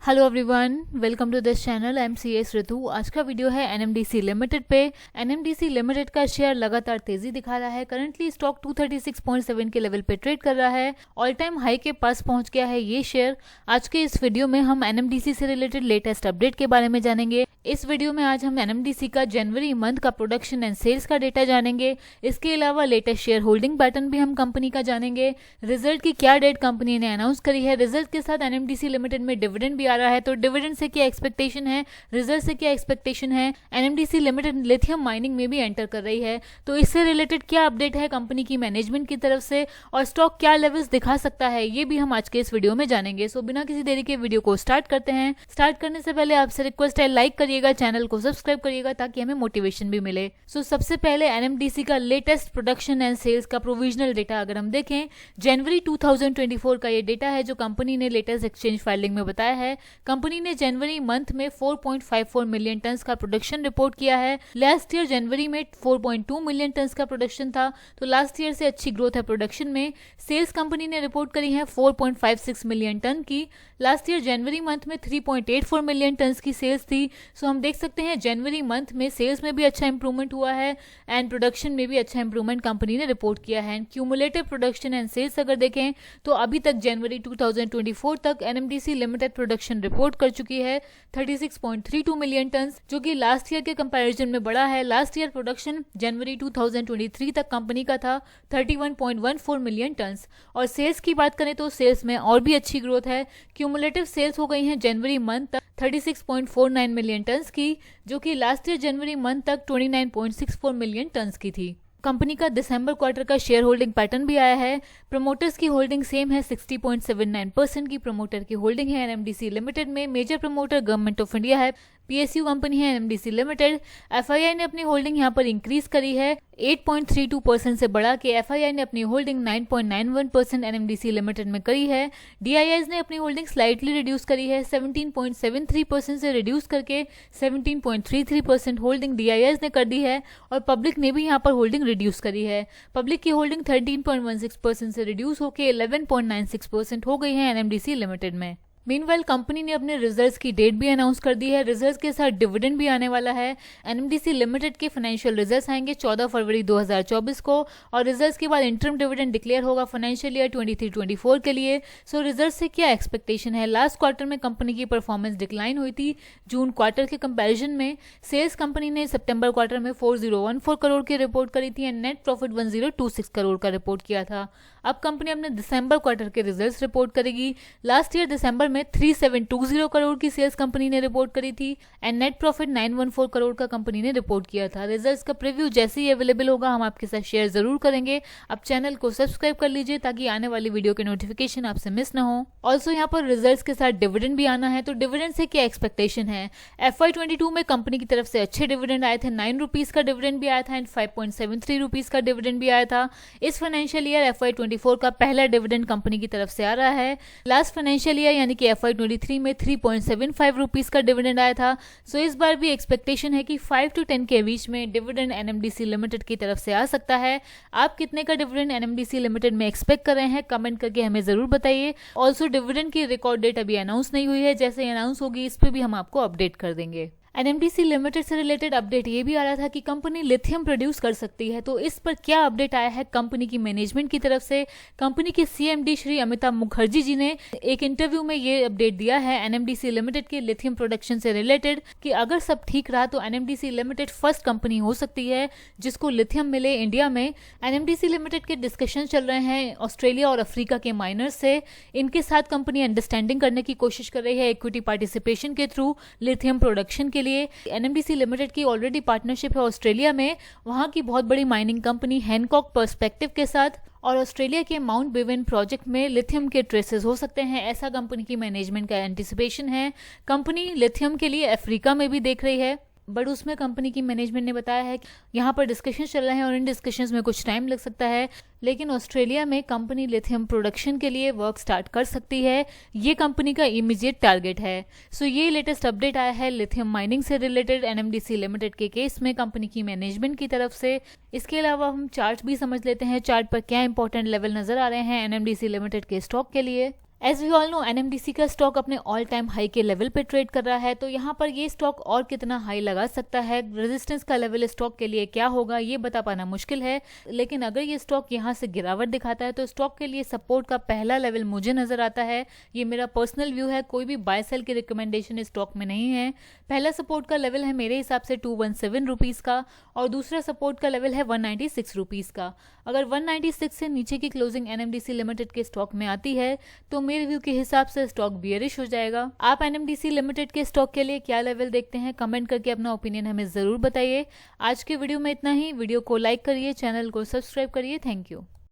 Hello everyone, welcome to this channel. I am C S Ritu. आज का video है NMDC limited पे। NMDC limited का शेयर लगातार तेजी दिखा रहा है। करंटली स्टॉक 236.7 के लेवल पे ट्रेड कर रहा है। ऑल टाइम हाई के पास पहुंच गया है ये शेयर। आज के इस वीडियो में हम एनएमडीसी से रिलेटेड लेटेस्ट अपडेट के बारे में जानेंगे। इस वीडियो में आज हम एनएमडीसी का जनवरी मंथ का प्रोडक्शन एंड सेल्स का डेटा जानेंगे। इसके अलावा लेटेस्ट शेयर होल्डिंग पैटर्न भी हम कंपनी का जानेंगे। रिजल्ट की क्या डेट कंपनी ने अनाउंस करी है। रिजल्ट के साथ एनएमडीसी लिमिटेड में डिविडेंड भी आ रहा है, तो डिविडेंड से क्या एक्सपेक्टेशन है, रिजल्ट से क्या एक्सपेक्टेशन है। एनएमडीसी लिमिटेड लिथियम माइनिंग में भी एंटर कर रही है, तो इससे रिलेटेड क्या अपडेट है कंपनी की मैनेजमेंट की तरफ से और स्टॉक क्या लेवल्स दिखा सकता है, ये भी हम आज के इस वीडियो में जानेंगे। सो बिना किसी देरी के वीडियो को स्टार्ट करते हैं। स्टार्ट करने से पहले आपसे रिक्वेस्ट है, लाइक करिएगा, चैनल को सब्सक्राइब करिएगा ताकि हमें मोटिवेशन भी मिले। सो सबसे पहले एनएमडीसी का लेटेस्ट प्रोडक्शन एंड सेल्स का प्रोविजनल डेटा अगर हम देखें, जनवरी 2024 का ये डेटा है जो कंपनी ने लेटेस्ट एक्सचेंज फाइलिंग में बताया है। कंपनी ने जनवरी मंथ में 4.54 मिलियन टन्स का प्रोडक्शन रिपोर्ट किया है। लास्ट ईयर जनवरी में 4.2 मिलियन टन्स का प्रोडक्शन था, तो लास्ट ईयर से अच्छी ग्रोथ है प्रोडक्शन में। सेल्स कंपनी ने रिपोर्ट करी है 4.56 मिलियन टन की। लास्ट ईयर जनवरी मंथ में 3.84 मिलियन टन्स की सेल्स थी। सो हम देख सकते हैं जनवरी मंथ में सेल्स में भी अच्छा इंप्रूवमेंट हुआ है एंड प्रोडक्शन में भी अच्छा इंप्रूवमेंट कंपनी ने रिपोर्ट किया है। क्यूमुलेटिव प्रोडक्शन एंड सेल्स अगर देखें तो अभी तक जनवरी 2024 तक एनएमडीसी लिमिटेड प्रोडक्शन रिपोर्ट कर चुकी है 36.32 मिलियन टन्स, जो कि लास्ट ईयर के कंपैरिजन में बढ़ा है। लास्ट ईयर प्रोडक्शन जनवरी 2023 तक कंपनी का था 31.14 मिलियन टन्स। और सेल्स की बात करें तो सेल्स में और भी अच्छी ग्रोथ है। क्यूमुलेटिव सेल्स हो गई हैं जनवरी मंथ तक 36.49 मिलियन टन्स की, जो कि लास्ट ईयर जनवरी मंथ तक 29.64 मिलियन टन्स की थी। कंपनी का दिसंबर क्वार्टर का शेयर होल्डिंग पैटर्न भी आया है। प्रमोटर्स की होल्डिंग सेम है, 60.79% की प्रमोटर की होल्डिंग है एनएमडीसी लिमिटेड में। Major promoter government of India है, पीएसयू कंपनी है एनएमडीसी लिमिटेड। एफआईआई ने अपनी होल्डिंग यहाँ पर इंक्रीज करी है 8.32% से बढ़ा के एफआईआई ने अपनी होल्डिंग 9.91% एनएमडीसी लिमिटेड में करी है। डीआईआईज ने अपनी होल्डिंग स्लाइटली रिड्यूस करी है, 17.73% से रिड्यूस करके 17.33% होल्डिंग डीआईआईज ने कर दी है। और पब्लिक ने भी यहाँ पर होल्डिंग रिड्यूस करी है। पब्लिक की होल्डिंग 13.16% से रिड्यूस होकर 11.96% हो गई है एनएमडीसी लिमिटेड में। मीनवाइल कंपनी ने अपने रिजल्ट्स की डेट भी अनाउंस कर दी है। रिजल्ट्स के साथ डिविडेंड भी आने वाला है। एनएमडीसी लिमिटेड के फाइनेंशियल रिजल्ट्स आएंगे 14 फरवरी 2024 को, और रिजल्ट्स के बाद इंटरम डिविडेंड डिक्लेयर होगा फाइनेंशियल ईयर 23-24 के लिए। सो रिजल्ट से क्या एक्सपेक्टेशन है। लास्ट क्वार्टर में कंपनी की परफॉर्मेंस डिक्लाइन हुई थी जून क्वार्टर के कंपेरिजन में। सेल्स कंपनी ने सितंबर क्वार्टर में 4014 करोड़ की रिपोर्ट करी थी एंड नेट प्रॉफिट 1026 करोड़ का रिपोर्ट किया था। अब कंपनी अपने दिसंबर क्वार्टर के रिजल्ट्स रिपोर्ट करेगी। लास्ट ईयर दिसंबर में 3720 करोड़ की सेल्स कंपनी ने रिपोर्ट करी थी एंड नेट प्रॉफिट 914 करोड़ का कंपनी ने रिपोर्ट किया था। रिजल्ट्स का प्रीव्यू जैसे ही अवेलेबल होगा हम आपके साथ शेयर जरूर करेंगे। आप चैनल को सब्सक्राइब कर लीजिए ताकि आने वाली वीडियो के नोटिफिकेशन आपसे मिस ना हो। ऑल्सो यहाँ पर रिजल्ट्स के साथ डिविडेंड भी आना है, तो डिविडेंड से क्या एक्सपेक्टेशन है। FY22 में कंपनी की तरफ से अच्छे डिविडेंड आए थे, 9 रुपीज का डिविडेंड भी आया था एंड 5.73 रुपीज का डिविडेंड भी आया था। इस फाइनेंशियल ईयर FY24 का पहला डिविडेंड कंपनी की तरफ से आ रहा है। लास्ट फाइनेंशियल ईयर यानी कि FY23 में 3.75 रुपीज का डिविडेंड आया था। सो इस बार भी एक्सपेक्टेशन है कि 5 to 10 के बीच में डिविडेंड एनएमडीसी लिमिटेड की तरफ से आ सकता है। आप कितने का डिविडेंड एनएमडीसी लिमिटेड में एक्सपेक्ट कर रहे हैं, कमेंट करके हमें जरूर बताइए। ऑल्सो डिविडेंड की रिकॉर्ड डेट अभी अनाउंस नहीं हुई है, जैसे अनाउंस होगी इस पर भी हम आपको अपडेट कर देंगे। एनएमडीसी लिमिटेड से रिलेटेड अपडेट ये भी आ रहा था कि कंपनी लिथियम प्रोड्यूस कर सकती है, तो इस पर क्या अपडेट आया है कंपनी की मैनेजमेंट की तरफ से। कंपनी के सीएमडी श्री अमिताभ मुखर्जी जी ने एक इंटरव्यू में ये अपडेट दिया है एनएमडीसी लिमिटेड के लिथियम प्रोडक्शन से रिलेटेड कि अगर सब ठीक रहा तो एनएमडीसी लिमिटेड फर्स्ट कंपनी हो सकती है जिसको लिथियम मिले इंडिया में। एनएमडीसी लिमिटेड के डिस्कशन चल रहे हैं ऑस्ट्रेलिया और अफ्रीका के माइनर्स से। इनके साथ कंपनी अंडरस्टैंडिंग करने की कोशिश कर रही है इक्विटी पार्टिसिपेशन के थ्रू लिथियम प्रोडक्शन के लिए। एनएमडीसी लिमिटेड की ऑलरेडी पार्टनरशिप है ऑस्ट्रेलिया में, वहां की बहुत बड़ी माइनिंग कंपनी हैनकॉक पर्सपेक्टिव के साथ, और ऑस्ट्रेलिया के माउंट बिवेन प्रोजेक्ट में लिथियम के ट्रेसेस हो सकते हैं, ऐसा कंपनी की मैनेजमेंट का एंटिसिपेशन है। कंपनी लिथियम के लिए अफ्रीका में भी देख रही है, बट उसमें कंपनी की मैनेजमेंट ने बताया है कि यहाँ पर डिस्कशन चल रहे हैं और इन डिस्कशंस में कुछ टाइम लग सकता है, लेकिन ऑस्ट्रेलिया में कंपनी लिथियम प्रोडक्शन के लिए वर्क स्टार्ट कर सकती है। ये कंपनी का इमीडिएट टारगेट है। सो ये लेटेस्ट अपडेट आया है लिथियम माइनिंग से रिलेटेड एनएमडीसी लिमिटेड के केस में कंपनी की मैनेजमेंट की तरफ से। इसके अलावा हम चार्ट भी समझ लेते हैं, चार्ट पर क्या इंपॉर्टेंट लेवल नजर आ रहे हैं एनएमडीसी लिमिटेड के स्टॉक के लिए। As we all know NMDC का स्टॉक अपने ऑल टाइम हाई के लेवल पे ट्रेड कर रहा है, तो यहाँ पर ये स्टॉक और कितना हाई लगा सकता है, रेजिस्टेंस का लेवल स्टॉक के लिए क्या होगा ये बता पाना मुश्किल है। लेकिन अगर ये स्टॉक यहाँ से गिरावट दिखाता है तो स्टॉक के लिए सपोर्ट का पहला लेवल मुझे नजर आता है, ये मेरा पर्सनल व्यू है, कोई भी बाय सेल की रिकमेंडेशन स्टॉक में नहीं है। पहला सपोर्ट का लेवल है मेरे हिसाब से 217 रुपीज का और दूसरा सपोर्ट का लेवल है 196 रुपीज का। अगर 196 से नीचे की क्लोजिंग एनएमडीसी लिमिटेड के स्टॉक में आती है तो मेरे व्यू के हिसाब से स्टॉक बियरिश हो जाएगा। आप एनएमडीसी लिमिटेड के स्टॉक के लिए क्या लेवल देखते हैं, कमेंट करके अपना ओपिनियन हमें जरूर बताइए। आज के वीडियो में इतना ही। वीडियो को लाइक करिए, चैनल को सब्सक्राइब करिए। Thank you.